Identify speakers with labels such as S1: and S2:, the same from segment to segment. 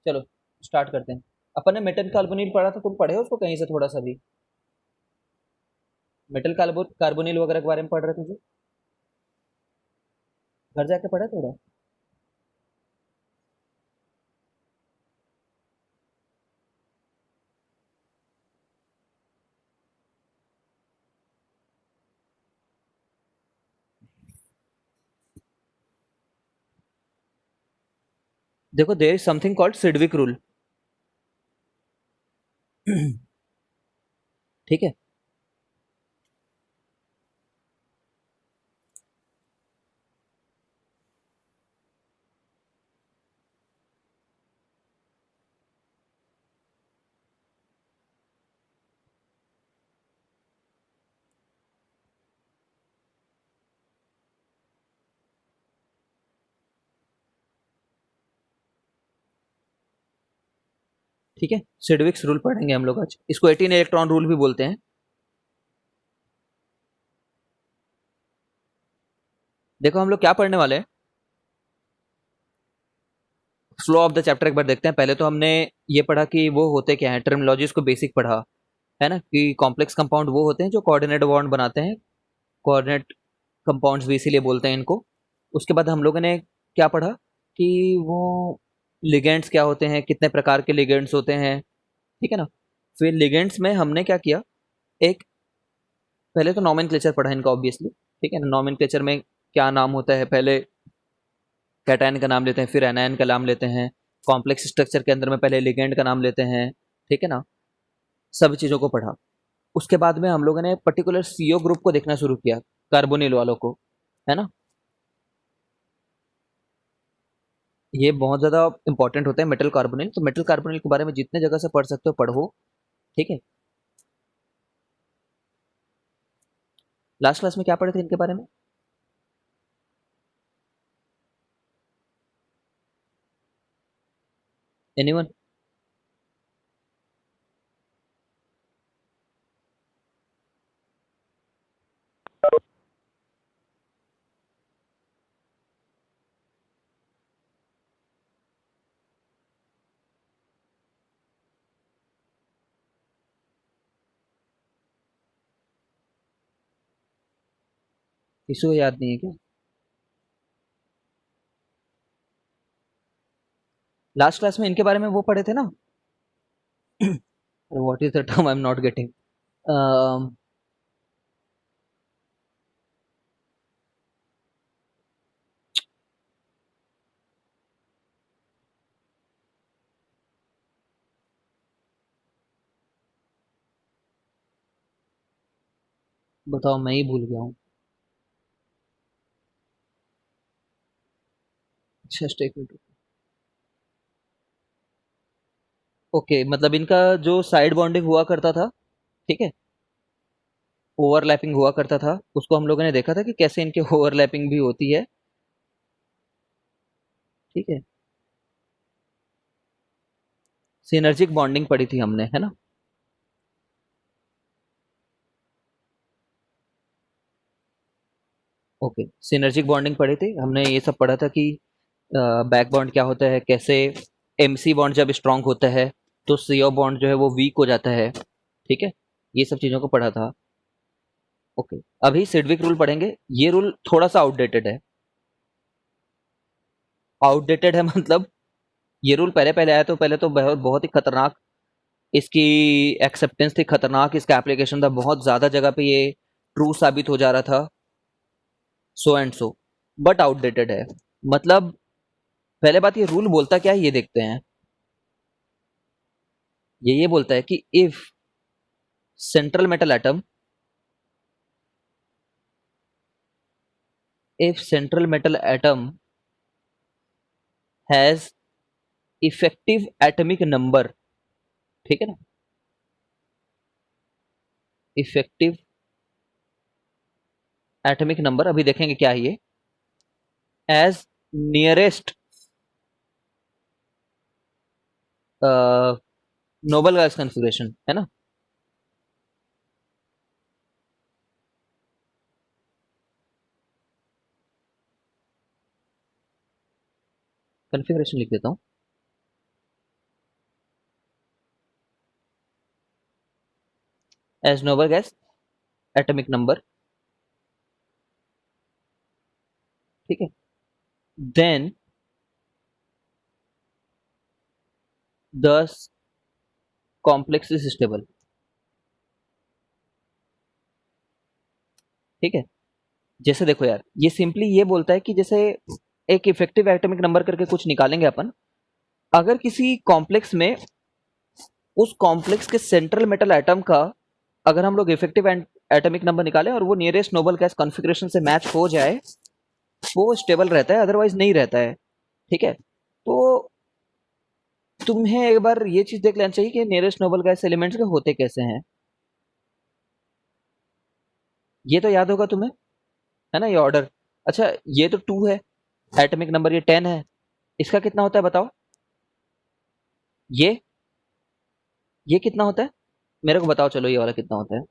S1: चलो स्टार्ट करते हैं। अपन ने मेटल कार्बोनिल पढ़ा था, तुम पढ़े हो उसको कहीं से थोड़ा सा भी? मेटल कार्बोनिल वगैरह के बारे में पढ़ रहे थे जो, घर जाके पढ़ा थोड़ा? देखो, there is something called Sidgwick rule. ठीक है। ठीक है, सिडविक्स रूल पढ़ेंगे हम लोग आज। इसको 18 इलेक्ट्रॉन रूल भी बोलते हैं। देखो हम लोग क्या पढ़ने वाले हैं, फ्लो ऑफ द चैप्टर एक बार देखते हैं। पहले तो हमने ये पढ़ा कि वो होते क्या है, टर्मिनोलॉजीज को बेसिक पढ़ा है ना, कि कॉम्प्लेक्स कंपाउंड वो होते हैं जो कोऑर्डिनेट बॉन्ड बनाते हैं, कोऑर्डिनेट कंपाउंड्स भी इसीलिए बोलते हैं इनको। उसके बाद हम लोगों ने क्या पढ़ा कि वो लिगेंड्स क्या होते हैं, कितने प्रकार के लिगेंड्स होते हैं, ठीक है ना। फिर लिगेंड्स में हमने क्या किया, एक पहले तो नॉमेनक्लेचर पढ़ा इनका ऑब्वियसली। ठीक है ना, नॉमेनक्लेचर में क्या नाम होता है, पहले कैटायन का नाम लेते हैं, फिर एनायन का नाम लेते हैं। कॉम्प्लेक्स स्ट्रक्चर के अंदर में पहले लिगेंड का नाम लेते हैं, ठीक है ना। सब चीज़ों को पढ़ा। उसके बाद में हम लोगों ने पर्टिकुलर सीओ ग्रुप को देखना शुरू किया, कार्बोनिल वालों को, है ना। ये बहुत ज़्यादा इंपॉर्टेंट होते हैं मेटल कार्बोनिल। तो मेटल कार्बोनिल के बारे में जितने जगह से पढ़ सकते हो पढ़ो, ठीक है। लास्ट क्लास में क्या पढ़े थे इनके बारे में? एनीवन? किसी को याद नहीं है क्या? लास्ट क्लास में इनके बारे में वो पढ़े थे ना। What is the term I am not getting. बताओ, मैं ही भूल गया हूँ। जस्ट एक मिनट। ओके, मतलब इनका जो साइड बॉन्डिंग हुआ करता था, ठीक है, ओवरलैपिंग हुआ करता था, उसको हम लोगों ने देखा था कि कैसे इनके ओवरलैपिंग भी होती है, ठीक है। सिनर्जिक बॉन्डिंग पढ़ी थी हमने, है ना। ओके, सिनर्जिक बॉन्डिंग पढ़ी थी हमने। ये सब पढ़ा था कि बैक बॉन्ड क्या होता है, कैसे एमसी बॉन्ड जब स्ट्रांग होता है तो सीओ बॉन्ड जो है वो वीक हो जाता है, ठीक है। ये सब चीज़ों को पढ़ा था। ओके, अभी सिडविक रूल पढ़ेंगे। ये रूल थोड़ा सा आउटडेटेड है। आउटडेटेड है मतलब, ये रूल पहले पहले आया तो पहले तो बहुत बहुत ही खतरनाक इसकी एक्सेप्टेंस थी, खतरनाक इसका एप्लीकेशन था, बहुत ज़्यादा जगह पे ये ट्रू साबित हो जा रहा था, so and so. But outdated है। मतलब पहले बात, ये रूल बोलता क्या है ये देखते हैं। ये बोलता है कि if central metal atom, if central metal atom has effective atomic number, ठीक है ना, इफेक्टिव एटॉमिक नंबर, अभी देखेंगे क्या है ये, as nearest noble gas configuration, है ना। कन्फिग्रेशन लिख देता हूँ। As noble gas atomic number, ठीक है। Then the complex is stable, ठीक है। जैसे देखो यार, ये सिंपली ये बोलता है कि जैसे एक इफेक्टिव एटॉमिक नंबर करके कुछ निकालेंगे अपन, अगर किसी कॉम्प्लेक्स में उस कॉम्प्लेक्स के सेंट्रल मेटल एटम का अगर हम लोग इफेक्टिव एटॉमिक नंबर निकालें और वो नियरेस्ट नोबल गैस कॉन्फ़िगरेशन से मैच हो जाए, वो स्टेबल रहता है, अदरवाइज नहीं रहता है, ठीक है। तो तुम्हें एक बार ये चीज देख लेना चाहिए कि नियरेस्ट नोबल गैस एलिमेंट्स के होते कैसे हैं। ये तो याद होगा तुम्हें, है ना, ये ऑर्डर। अच्छा, ये तो 2 है, एटॉमिक नंबर ये 10 है, इसका कितना होता है बताओ। ये ये कितना होता है, मेरे को बताओ, चलो ये वाला कितना होता है।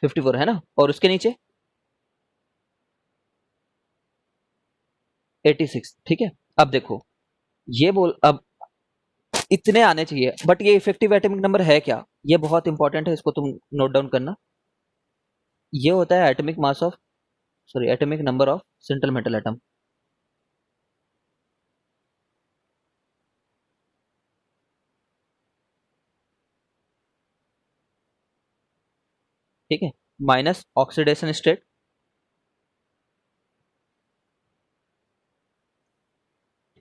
S1: 54 है ना, और उसके नीचे 86, ठीक है। अब देखो, ये बोल अब इतने आने चाहिए, बट ये इफेक्टिव एटॉमिक नंबर है क्या, ये बहुत इंपॉर्टेंट है, इसको तुम नोट डाउन करना। ये होता है atomic mass of, sorry, atomic number of central metal atom, ठीक है, माइनस ऑक्सीडेशन स्टेट,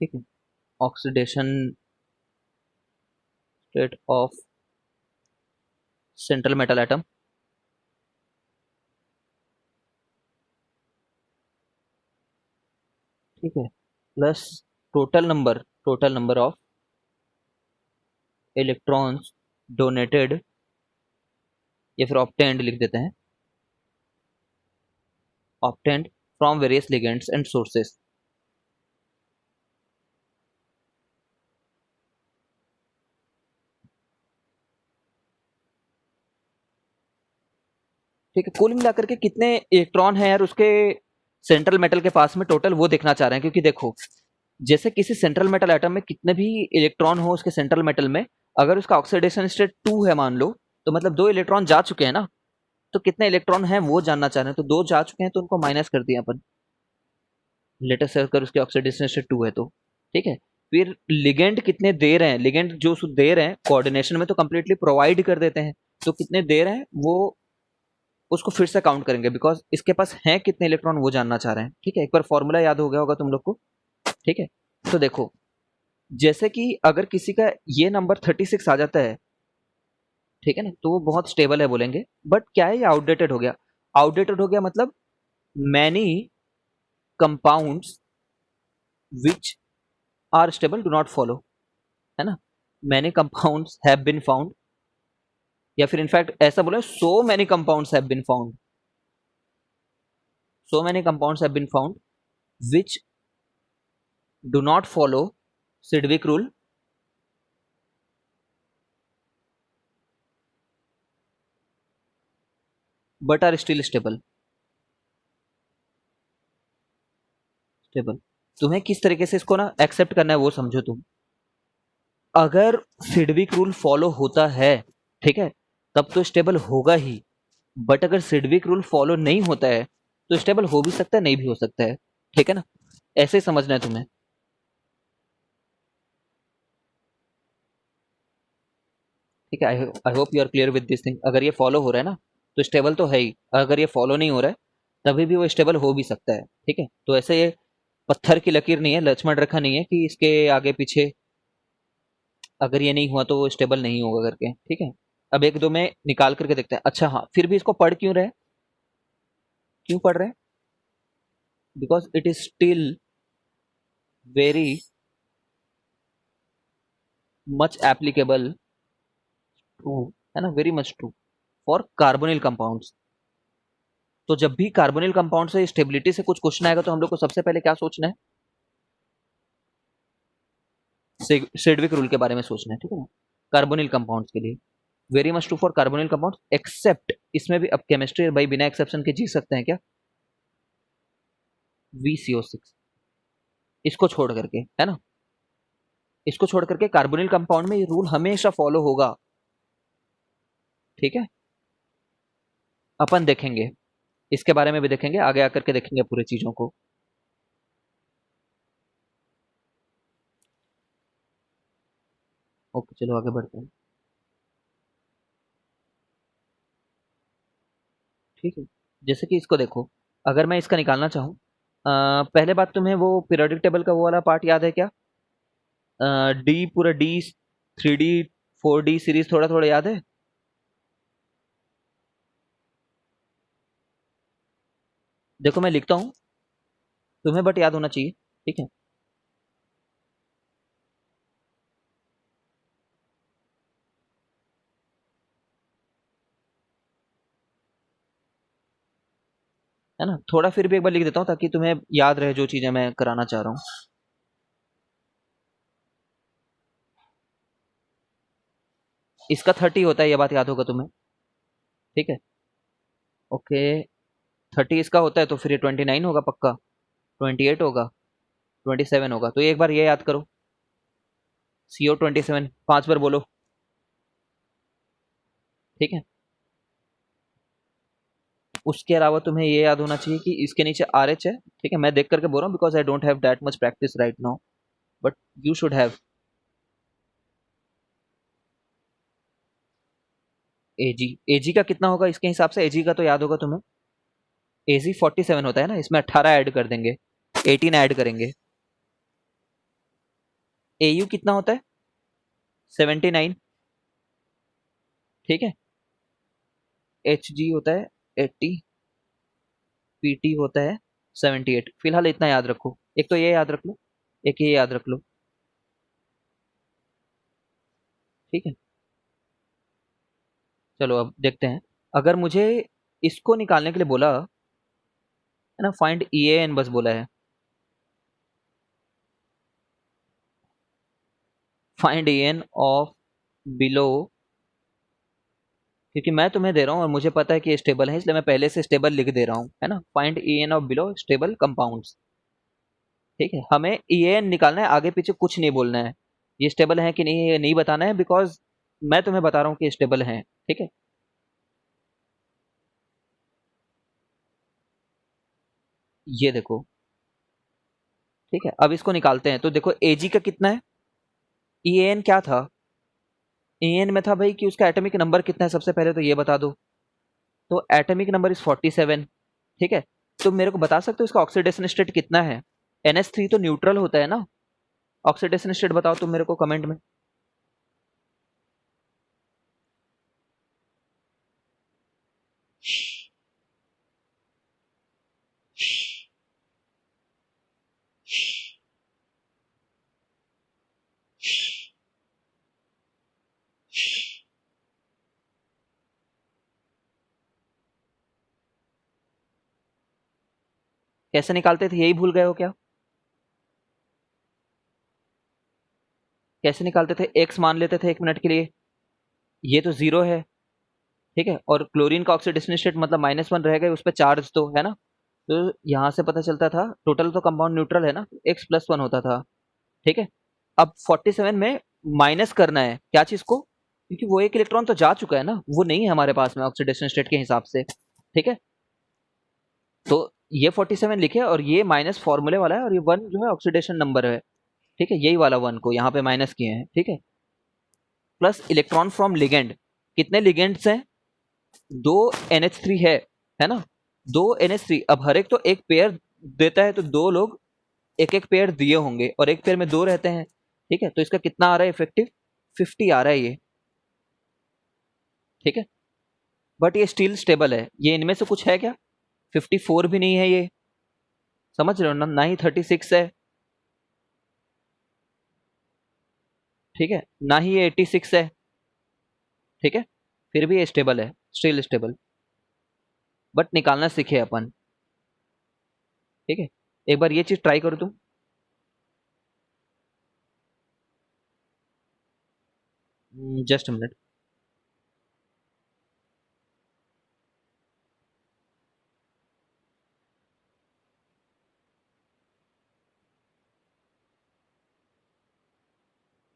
S1: ठीक है, oxidation state of central metal atom, ठीक है, plus total number of electrons donated, या फिर ऑब्टेन्ड लिख देते हैं, obtained from various ligands and sources, ठीक है। कुल मिलाकर के कितने इलेक्ट्रॉन है यार उसके सेंट्रल मेटल के पास में टोटल, वो देखना चाह रहे हैं, क्योंकि देखो, जैसे किसी सेंट्रल मेटल एटम में कितने भी इलेक्ट्रॉन हो उसके सेंट्रल मेटल में, अगर उसका ऑक्सीडेशन स्टेट 2 है मान लो, तो मतलब 2 इलेक्ट्रॉन जा चुके हैं ना, तो कितने इलेक्ट्रॉन हैं वो जानना चाह रहे हैं, तो 2 जा चुके हैं तो उनको माइनस कर दिया अपन, लेटेस्ट अगर उसके ऑक्सीडेशन स्टेट 2 है तो, ठीक है। फिर लिगेंड कितने दे रहे हैं, लिगेंड जो दे रहे हैं कोऑर्डिनेशन में तो कंप्लीटली प्रोवाइड कर देते हैं, तो कितने दे रहे हैं वो उसको फिर से काउंट करेंगे, बिकॉज इसके पास हैं कितने इलेक्ट्रॉन वो जानना चाह रहे हैं, ठीक है। एक बार फॉर्मूला याद हो गया होगा तुम लोग को, ठीक है। तो देखो, जैसे कि अगर किसी का ये नंबर 36 आ जाता है, ठीक है ना, तो वो बहुत स्टेबल है बोलेंगे, बट क्या है, ये आउटडेटेड हो गया। आउटडेटेड हो गया मतलब many compounds which are stable do not follow, है ना, many compounds have been found, या फिर इनफैक्ट ऐसा बोले, so many compounds have been found, so many compounds have been found which do not follow Sidgwick rule, but are still stable. Stable, तुम्हें किस तरीके से इसको ना एक्सेप्ट करना है वो समझो तुम। अगर सिडविक रूल फॉलो होता है, ठीक है, तब तो स्टेबल होगा ही, बट अगर सिडविक रूल फॉलो नहीं होता है तो स्टेबल हो भी सकता है, नहीं भी हो सकता है, ठीक है ना, ऐसे ही समझना है तुम्हें। ठीक है, I hope you are clear with this thing. अगर ये फॉलो हो रहा है ना तो स्टेबल तो है ही, अगर ये फॉलो नहीं हो रहा है तभी भी वो स्टेबल हो भी सकता है, ठीक है। तो ऐसे ये पत्थर की लकीर नहीं है, लक्ष्मण रेखा नहीं है कि इसके आगे पीछे अगर ये नहीं हुआ तो वो स्टेबल नहीं होगा करके, ठीक है। अब एक दो में निकाल करके देखते हैं। अच्छा हाँ, फिर भी इसको पढ़ क्यों रहे, क्यों पढ़ रहे हैं, because it is still very much applicable, true, है ना, very much true for carbonyl compounds. तो जब भी कार्बोनिल कंपाउंड से स्टेबिलिटी से कुछ क्वेश्चन आएगा तो हम लोग को सबसे पहले क्या सोचना है, सेडविक रूल के बारे में सोचना है, ठीक है ना, कार्बोनिल कंपाउंड्स के लिए। Very much true for carbonyl compounds, except, इसमें भी अब केमिस्ट्री भाई बिना एक्सेप्शन के जी सकते हैं क्या, VCO6, इसको छोड़ करके, है ना, इसको छोड़ करके कार्बोनिल कंपाउंड में ये रूल हमेशा फॉलो होगा। ठीक है, अपन देखेंगे, इसके बारे में भी देखेंगे, आगे आकर के देखेंगे पूरी चीजों को। ओके, चलो आगे बढ़ते हैं। ठीक है, जैसे कि इसको देखो, अगर मैं इसका निकालना चाहूँ, पहले बात, तुम्हें वो पीरियोडिक टेबल का वो वाला पार्ट याद है क्या? डी, पूरा डी, 3D, 4D सीरीज थोड़ा थोड़ा याद है? देखो मैं लिखता हूँ, तुम्हें बट याद होना चाहिए। ठीक है ना, थोड़ा फिर भी एक बार लिख देता हूँ ताकि तुम्हें याद रहे जो चीजें मैं कराना चाह रहा हूँ। इसका 30 होता है, ये बात याद होगा तुम्हें। ठीक है, ओके, 30 इसका होता है, तो फिर ये 29 होगा पक्का, 28 होगा, 27 होगा, तो ये एक बार ये याद करो, CO27 5 बार बोलो। ठीक है, उसके अलावा तुम्हें ये याद होना चाहिए कि इसके नीचे RH है। ठीक है, मैं देख करके बोल रहा हूँ because I don't have that much practice right now, but you should have. AG का कितना होगा इसके हिसाब से? एजी का तो याद होगा तुम्हें, AG47 होता है ना, इसमें 18 ऐड कर देंगे, 18 ऐड करेंगे। AU कितना होता है? 79। ठीक है, HG होता है 80, PT होता है 78। फिलहाल इतना याद रखो, एक तो ये याद रख लो, एक ये याद रख लो। ठीक है, चलो अब देखते हैं। अगर मुझे इसको निकालने के लिए बोला है ना, फाइंड EAN बस बोला है, फाइंड EAN ऑफ बिलो, क्योंकि मैं तुम्हें दे रहा हूँ और मुझे पता है कि ये स्टेबल है, इसलिए मैं पहले से स्टेबल लिख दे रहा हूँ, है ना, find EAN of below stable compounds. ठीक है, हमें EAN निकालना है, आगे पीछे कुछ नहीं बोलना है, ये स्टेबल है कि नहीं ये नहीं बताना है, बिकॉज मैं तुम्हें बता रहा हूँ कि स्टेबल है। ठीक है, ये देखो। ठीक है, अब इसको निकालते हैं, तो देखो AG का कितना है, EAN क्या था? EAN में था भाई कि उसका एटॉमिक नंबर कितना है, सबसे पहले तो ये बता दो। तो एटॉमिक नंबर इज 47। ठीक है, तो मेरे को बता सकते हो इसका ऑक्सीडेशन स्टेट कितना है? NH3 तो न्यूट्रल होता है ना, ऑक्सीडेशन स्टेट बताओ तुम मेरे को कमेंट में। कैसे निकालते थे, यही भूल गए हो क्या? कैसे निकालते थे? एक्स मान लेते थे 1 मिनट के लिए, ये तो जीरो है। ठीक है, और क्लोरीन का ऑक्सीडेशन स्टेट मतलब -1 रह गए, उस पर चार्ज तो है ना, तो यहाँ से पता चलता था टोटल तो कंपाउंड न्यूट्रल है ना, X+1 होता था। ठीक है, अब 47 में माइनस करना है क्या चीज को, क्योंकि वो एक इलेक्ट्रॉन तो जा चुका है ना, वो नहीं है हमारे पास में ऑक्सीडेशन स्टेट के हिसाब से। ठीक है, तो ये 47 लिखे और ये माइनस फॉर्मूले वाला है, और ये 1 जो है ऑक्सीडेशन नंबर है। ठीक है, यही वाला 1 को यहाँ पे माइनस किए हैं। ठीक है, प्लस इलेक्ट्रॉन फ्रॉम लिगेंड, कितने लिगेंड्स हैं? 2 NH3 है ना, 2 NH3, अब हर एक तो एक पेयर देता है, तो दो लोग एक एक पेयर दिए होंगे, और एक पेयर में दो रहते हैं। ठीक है, तो इसका कितना आ रहा है इफेक्टिव? 50 आ रहा है ये। ठीक है, बट ये स्टील स्टेबल है, ये इनमें से कुछ है क्या? 54 भी नहीं है ये, समझ रहे हो ना, ना ही 36 है। ठीक है, ना ही ये 86 है। ठीक है, फिर भी ये स्टेबल है, स्टील स्टेबल, बट निकालना सीखे अपन। ठीक है, एक बार ये चीज ट्राई करो तुम। Just minute.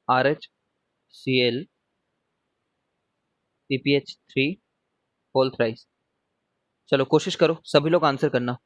S1: RHCl CpH3 whole thrice. चलो कोशिश करो, सभी लोग आंसर करना।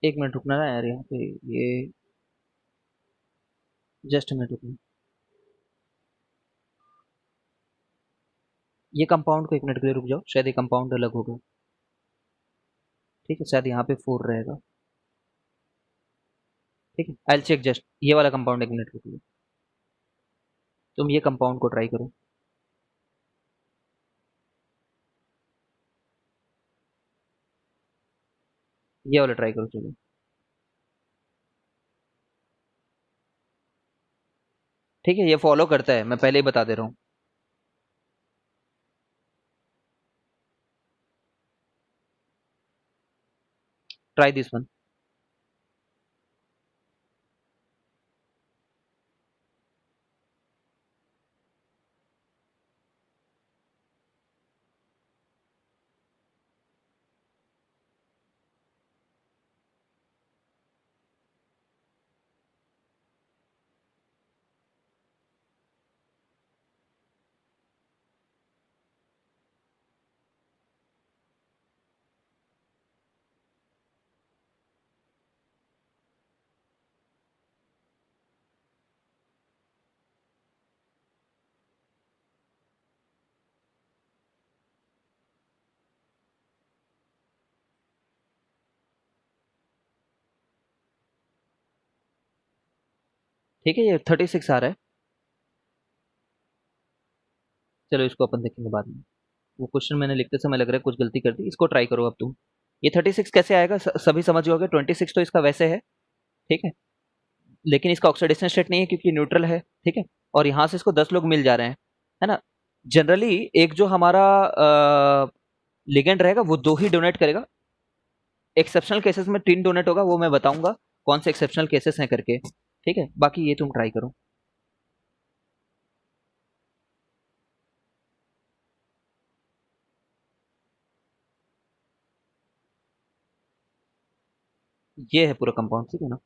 S1: एक मिनट रुकना ना यार, यहाँ पे ये जस्ट मिनट रुकना। ये कंपाउंड को एक मिनट के लिए रुक जाओ, शायद ये कंपाउंड अलग होगा। ठीक है, शायद यहाँ पे फोर रहेगा। ठीक है, आई चेक जस्ट ये वाला कंपाउंड, एक मिनट रुक लो। तुम ये कंपाउंड को ट्राई करो, ये वाला ट्राई करो, चलो। ठीक है, ये फॉलो करता है, मैं पहले ही बता दे रहा हूँ। Try this one. ठीक है, ये 36 आ रहा है। चलो इसको अपन देखेंगे बाद में। वो क्वेश्चन मैंने लिखते समय लग रहा है कुछ गलती कर दी, इसको ट्राई करो अब तुम। ये 36 कैसे आएगा, सभी समझ जाओगे। 26 तो इसका वैसे है, ठीक है, लेकिन इसका ऑक्सीडेशन स्टेट नहीं है क्योंकि न्यूट्रल है। ठीक है, और यहाँ से इसको 10 लोग मिल जा रहे हैं, है ना। जनरली एक जो हमारा लिगेंड रहेगा वो दो ही डोनेट करेगा। एक्सेप्शनल केसेस में 3 डोनेट होगा, वो मैं बताऊंगा कौन से एक्सेप्शनल केसेस हैं करके। ठीक है, बाकी ये तुम ट्राई करो। ये है पूरा कंपाउंड, ठीक है ना।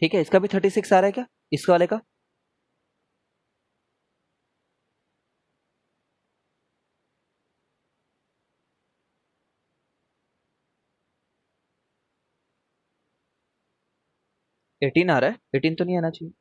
S1: ठीक है, इसका भी 36 आ रहा है क्या, इस वाले का। 18 आ रहा है, 18 तो नहीं आना चाहिए।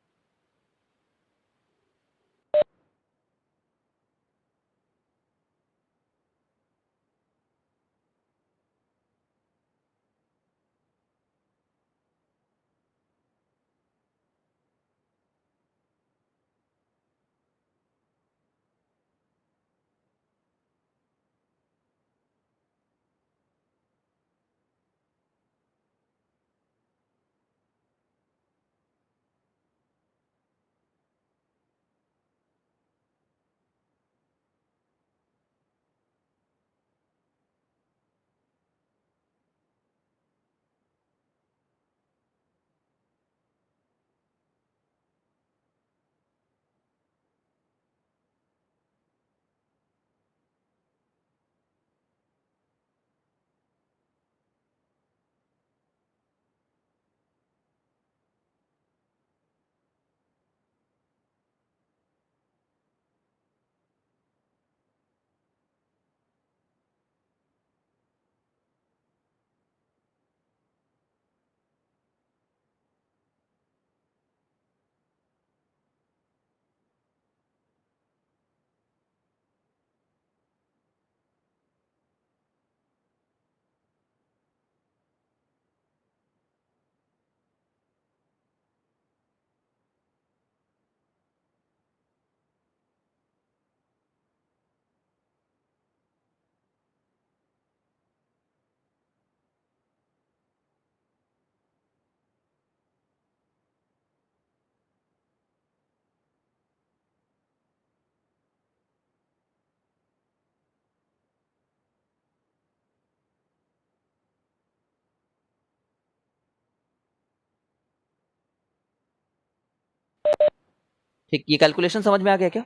S1: ठीक, ये कैलकुलेशन समझ में आ गया क्या?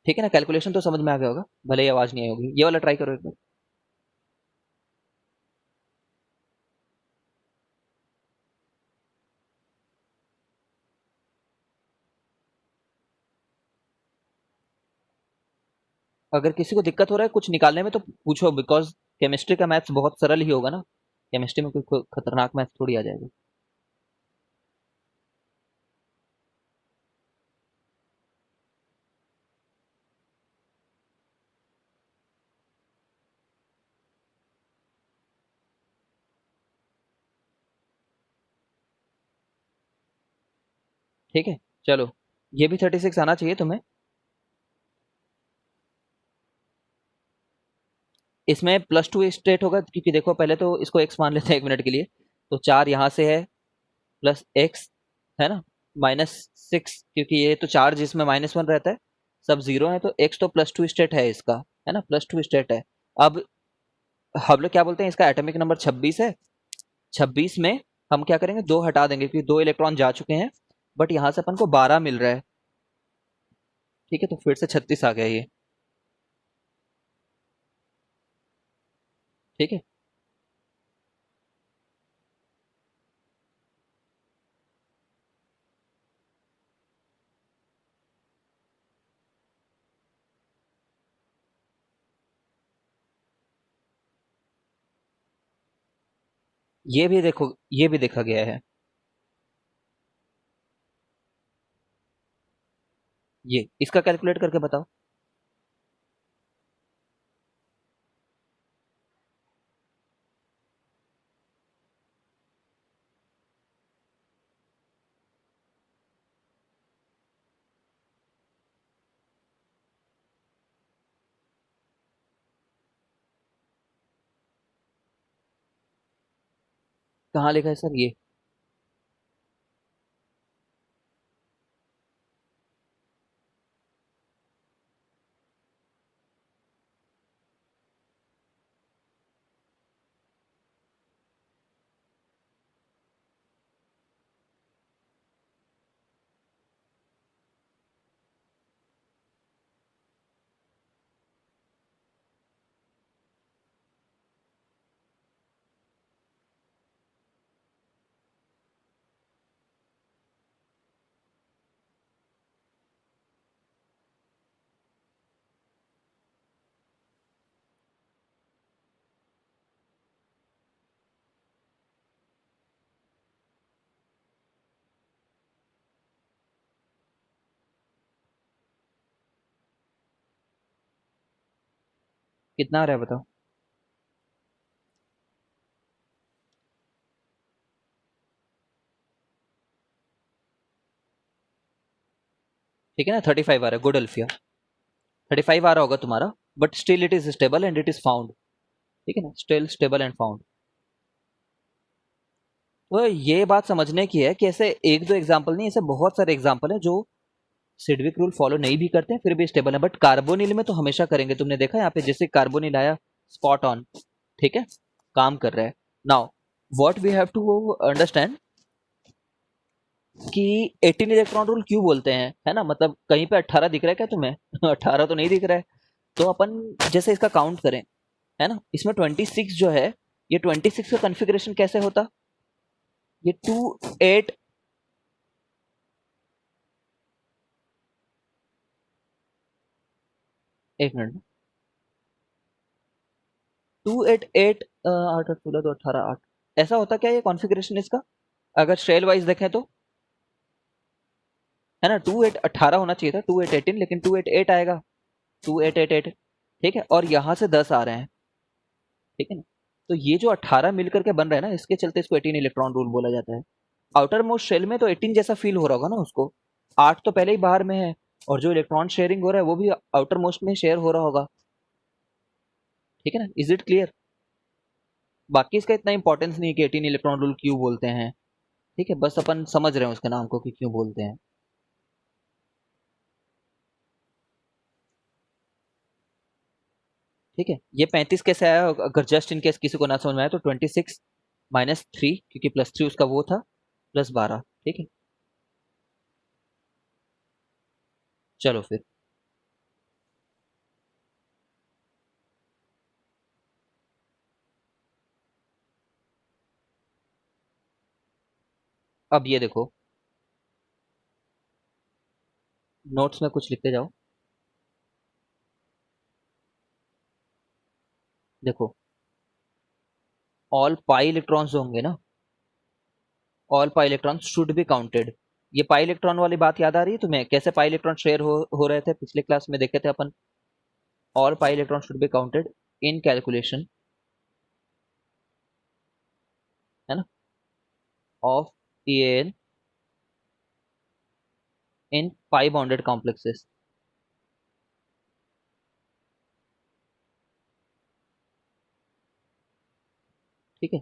S1: ठीक है ना, कैलकुलेशन तो समझ में आ गया होगा, भले ही आवाज नहीं आई होगी। ये वाला ट्राई करो एक बार। अगर किसी को दिक्कत हो रहा है कुछ निकालने में तो पूछो, बिकॉज केमिस्ट्री का मैथ्स बहुत सरल ही होगा ना, केमिस्ट्री में कोई खतरनाक मैथ्स थोड़ी आ जाएगा। ठीक है, चलो, ये भी 36 आना चाहिए तुम्हें। इसमें +2 स्टेट होगा, क्योंकि देखो पहले तो इसको x मान लेते हैं 1 मिनट के लिए। तो 4 यहाँ से है, प्लस x, है ना, -6, क्योंकि ये तो चार्ज इसमें -1 रहता है, सब जीरो है, तो x तो +2 स्टेट है इसका, है ना, +2 स्टेट है। अब हम लोग क्या बोलते हैं, इसका एटॉमिक नंबर 26 है। 26 में हम क्या करेंगे, 2 हटा देंगे, क्योंकि 2 इलेक्ट्रॉन जा चुके हैं, बट यहाँ से अपन को 12 मिल रहा है। ठीक है, तो फिर से 36 आ गया ये। ठीक है, ये भी देखो, ये भी देखा गया है। ये इसका कैलकुलेट करके बताओ। कहाँ लिखा है सर ये? कितना आ रहा है बताओ। ठीक है ना, 35 आ रहा है, गुड अल्फिया, 35 आ रहा होगा तुम्हारा, but still it is stable and it is found. ठीक है ना, स्टिल स्टेबल एंड फाउंड। तो ये बात समझने की है कि ऐसे एक दो एग्जाम्पल नहीं, ऐसे बहुत सारे एग्जाम्पल है जो सिडविक रूल फॉलो नहीं भी करते हैं फिर भी स्टेबल है, बट कार्बोनिल में तो हमेशा करेंगे। तुमने देखा यहाँ पे जैसे कार्बोनिल आया, स्पॉट ऑन, ठीक है, काम कर रहा है। Now what we have to understand कि 18 इलेक्ट्रॉन रूल क्यों बोलते हैं, है ना, मतलब कहीं पे 18 दिख रहा है क्या तुम्हें? 18 तो नहीं दिख रहा है। तो अपन जैसे इसका काउंट करें, है ना, इसमें 26 जो है, ये 26 का कॉन्फ़िगरेशन कैसे होता, ये 2 8, एक मिनट, 2 8 8, 8 8 16 तो 18 8, ऐसा होता क्या ये कॉन्फ़िगरेशन इसका? अगर शेल वाइज देखें तो, है ना, 2 8 18 होना चाहिए था, 2 8 18, लेकिन 2 8 8 आएगा, 2 8 8 8। ठीक है, और यहाँ से 10 आ रहे हैं। ठीक है ना, तो ये जो 18 मिलकर के बन रहा है ना, इसके चलते इसको 18 इलेक्ट्रॉन रूल बोला जाता है। आउटर मोस्ट शेल में तो 18 जैसा फील हो रहा होगा ना उसको, 8 तो पहले ही बाहर में है, और जो इलेक्ट्रॉन शेयरिंग हो रहा है वो भी आउटर मोस्ट में शेयर हो रहा होगा। ठीक है ना, इज इट क्लियर? बाकी इसका इतना इंपॉर्टेंस नहीं है कि 18 इलेक्ट्रॉन रूल क्यों बोलते हैं। ठीक है, बस अपन समझ रहे हैं उसके नाम को कि क्यों बोलते हैं। ठीक है, ये 35 कैसे आया, अगर जस्ट इन केस किसी को ना समझ में आया तो 26 -3 क्योंकि +3 उसका वो था, +12। ठीक है, चलो फिर। अब ये देखो, नोट्स में कुछ लिखते जाओ। देखो, ऑल पाई इलेक्ट्रॉन्स जो होंगे ना, all pi electron should be counted. ये पाई इलेक्ट्रॉन वाली बात याद आ रही है तुम्हें? कैसे पाई इलेक्ट्रॉन शेयर हो रहे थे पिछले क्लास में देखे थे अपन। All pi electron should be counted in calculation, है ना, of EAN in pi bonded complexes. ठीक है,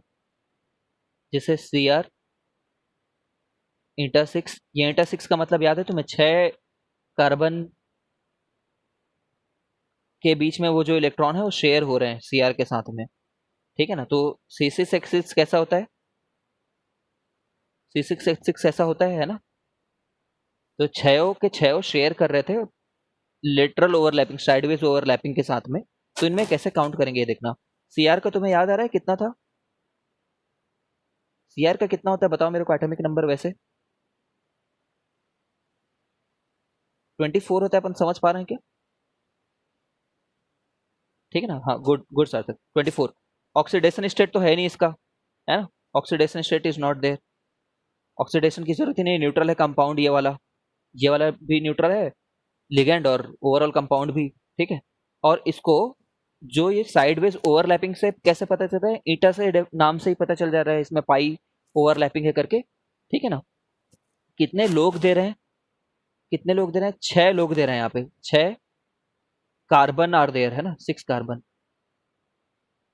S1: जैसे CR इंटर 6, ये इंटर 6 का मतलब याद है तुम्हें? 6 कार्बन के बीच में वो जो इलेक्ट्रॉन है वो शेयर हो रहे हैं CR के साथ में। ठीक है ना, तो C6H6 कैसा होता है? C6H6 ऐसा होता है ना। तो छयो के छयो शेयर कर रहे थे लेटरल ओवरलैपिंग, साइडवेज ओवरलैपिंग के साथ में। तो इनमें कैसे काउंट करेंगे ये देखना। CR का तुम्हें याद आ रहा है कितना था? CR का कितना होता है बताओ मेरे को, एटॉमिक नंबर वैसे। 24 होता है, अपन समझ पा रहे हैं क्या? ठीक है ना, हाँ, good good sir, 24। Oxidation state तो है नहीं इसका, है ना, oxidation state is not there. Oxidation की जरूरत ही नहीं, न्यूट्रल है कंपाउंड ये वाला भी न्यूट्रल है, लिगेंड और ओवरऑल कंपाउंड भी। ठीक है, और इसको जो ये साइडवेज ओवरलैपिंग से कैसे पता चलता है? ईटा से नाम से ही पता चल जा रहा है इसमें पाई ओवरलैपिंग है करके। ठीक है ना, कितने लोग दे रहे हैं? कितने लोग दे रहे हैं? 6 लोग दे रहे हैं यहाँ पे। 6 कार्बन आर देयर, है ना, 6 कार्बन।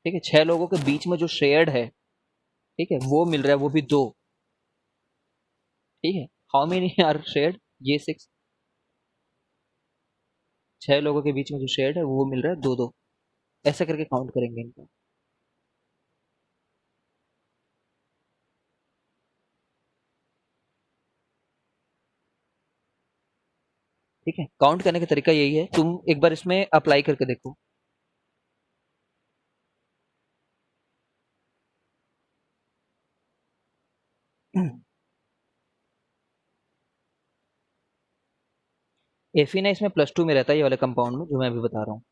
S1: ठीक है, 6 लोगों के बीच में जो शेयर्ड है, ठीक है, वो मिल रहा है, वो भी दो। ठीक है, हाउ मेनी आर शेयर्ड? ये 6। 6 लोगों के बीच में जो शेयर्ड है वो मिल रहा है दो दो। ऐसे करके काउंट करेंगे इनको। ठीक है, काउंट करने का तरीका यही है, तुम एक बार इसमें अप्लाई करके देखो। एफी ना इसमें +2 में रहता है, ये वाले कंपाउंड में जो मैं अभी बता रहा हूँ।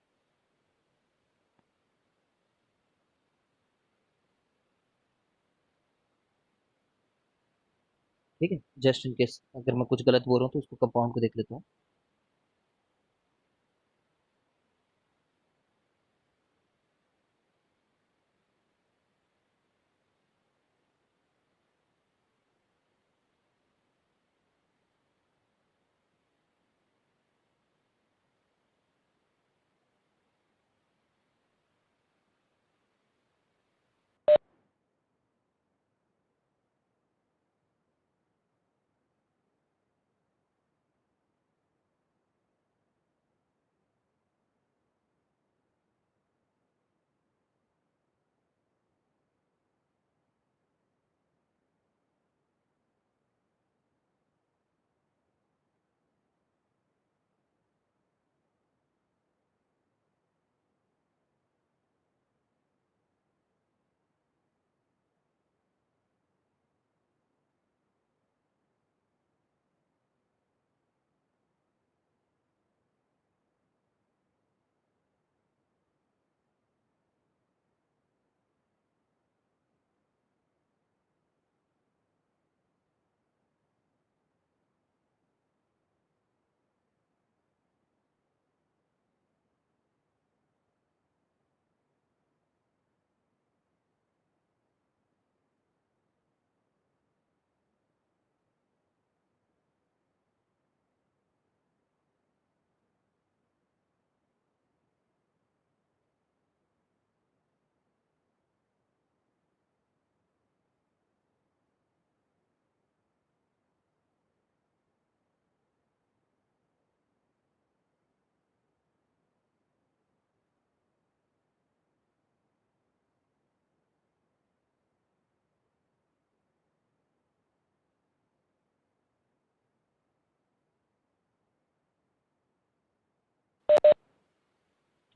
S1: ठीक है, जस्ट इन केस अगर मैं कुछ गलत बोल रहा हूँ तो उसको कंपाउंड को देख लेता हूँ।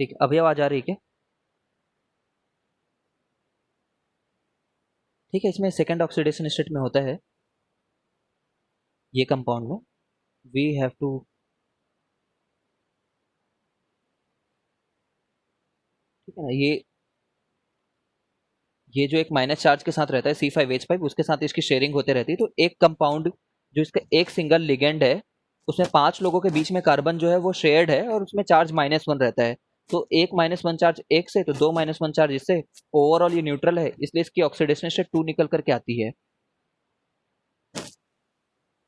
S1: ठीक है, अभी आवाज आ रही है क्या? ठीक है, इसमें सेकंड ऑक्सीडेशन स्टेट में होता है ये कंपाउंड में, वी हैव टू, ठीक है ना, ये जो एक माइनस चार्ज के साथ रहता है C5H5, उसके साथ इसकी शेयरिंग होते रहती है। तो एक कंपाउंड जो इसका एक सिंगल लिगेंड है, उसमें 5 लोगों के बीच में कार्बन जो है वो शेयर्ड है और उसमें चार्ज -1 रहता है। तो एक -1 चार्ज एक से, तो दो -1 चार्ज इससे, ओवरऑल ये न्यूट्रल है, इसलिए इसकी ऑक्सीडेशन स्टेट 2 निकल करके आती है।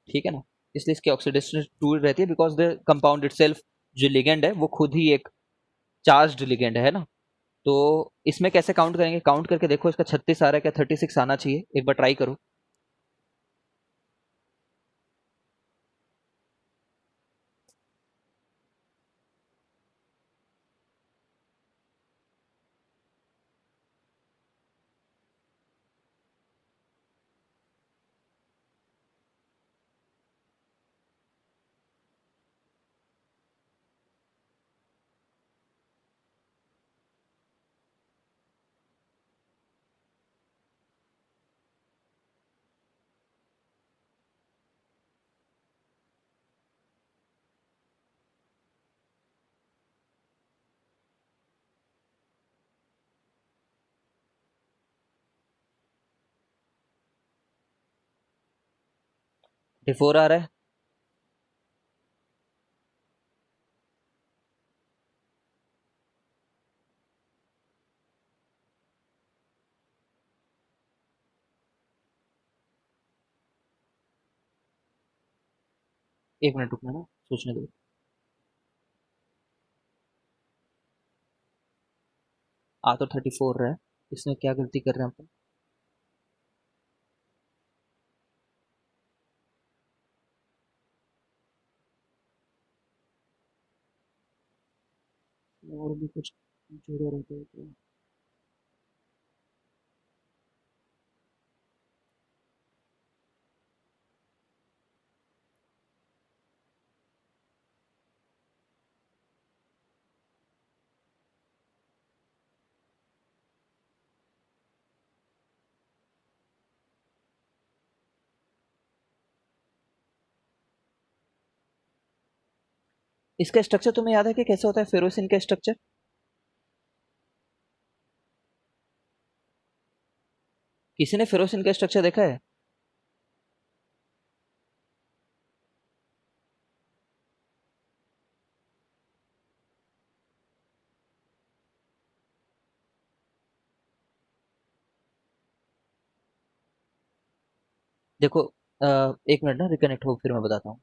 S1: ठीक है ना, इसलिए इसकी ऑक्सीडेशन 2 रहती है, बिकॉज द कंपाउंड इटसेल्फ, जो लिगेंड है वो खुद ही एक चार्ज्ड लिगेंड है ना। तो इसमें कैसे काउंट करेंगे? काउंट करके देखो, इसका 36 आ रहा है क्या? 36 आना चाहिए, एक बार ट्राई करो। D4 आ रहा है। एक मिनट रुकना ना, सोचने दो। आ तो 34 रहा है, इसमें क्या गलती कर रहे हैं अपन? और भी कुछ जुड़े रहते हैं तो। इसका स्ट्रक्चर तुम्हें याद है कि कैसे होता है फेरोसिन का स्ट्रक्चर? किसी ने फेरोसिन का स्ट्रक्चर देखा है? देखो, एक मिनट ना, रिकनेक्ट हो फिर मैं बताता हूँ।